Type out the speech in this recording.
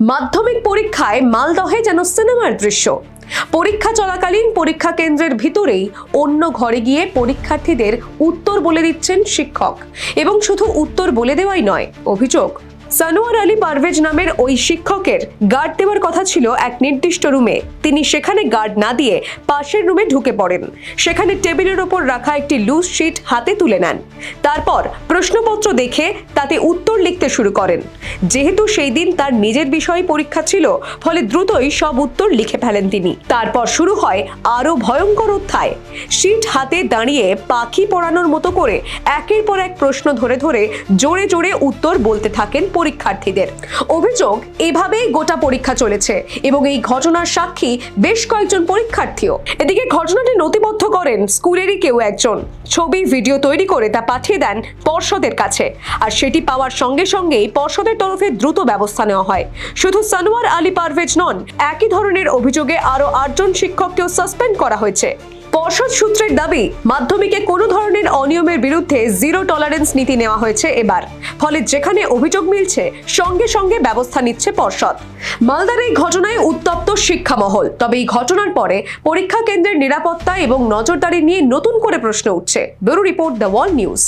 মাধ্যমিক পরীক্ষায় মালদহে যেন সিনেমার দৃশ্য। পরীক্ষা চলাকালীন পরীক্ষা কেন্দ্রের ভিতরেই অন্য ঘরে গিয়ে পরীক্ষার্থীদের উত্তর বলে দিচ্ছেন শিক্ষক, এবং শুধু উত্তর বলে দেওয়াই নয়, অভিযোগ সানোয়ার আলী পারভেজ নামের ওই শিক্ষকের গার্ড দেওয়ার কথা ছিল এক নির্দিষ্ট রুমে। তিনি সেখানে গার্ড না দিয়ে পাশের রুমে ঢুকে পড়েন। সেখানে টেবিলের ওপর রাখা একটি লুজ শিট হাতে তুলে নেন। তারপর প্রশ্নপত্র দেখে তাতে উত্তর লিখতে শুরু করেন। যেহেতু সেই দিন তার নিজের বিষয়ে পরীক্ষা ছিল, ফলে দ্রুতই সব উত্তর লিখে ফেলেন তিনি। তারপর শুরু হয় আরো ভয়ঙ্কর অধ্যায়। শিট হাতে দাঁড়িয়ে পাখি পড়ানোর মতো করে একের পর এক প্রশ্ন ধরে ধরে জোরে জোরে উত্তর বলতে থাকেন পরীক্ষার্থীদের। অভিযোগ, এভাবেই গোটা পরীক্ষা চলেছে এবং এই ঘটনার সাক্ষী বেশ কয়েকজন পরীক্ষার্থীও। এদিকে ঘটনাটি নথিবদ্ধ করেন স্কুলেরই কেউ একজন। ছবি ভিডিও তৈরি করে তা পাঠিয়ে দেন পর্ষদের কাছে, আর সেটি পাওয়ার সঙ্গে সঙ্গেই পর্ষদের তরফে দ্রুত ব্যবস্থা নেওয়া হয়। শুধু সানোয়ার আলী পারভেজ নন, একই ধরনের অভিযোগে আরো 8 জন শিক্ষককেও সাসপেন্ড করা হয়েছে। পর্ষদ সূত্রের দাবি, মাধ্যমিকে কোনো ধরনের অনিয়মের বিরুদ্ধে জিরো টলারেন্স নীতি নেওয়া হয়েছে এবার। ফলে যেখানে অভিযোগ মিলছে, সঙ্গে সঙ্গে ব্যবস্থা নিচ্ছে পর্ষদ। মালদার এই ঘটনায় উত্তপ্ত শিক্ষা মহল। তবে এই ঘটনার পরে পরীক্ষা কেন্দ্রের নিরাপত্তা এবং নজরদারি নিয়ে নতুন করে প্রশ্ন উঠছে। Bureau report, the wall news.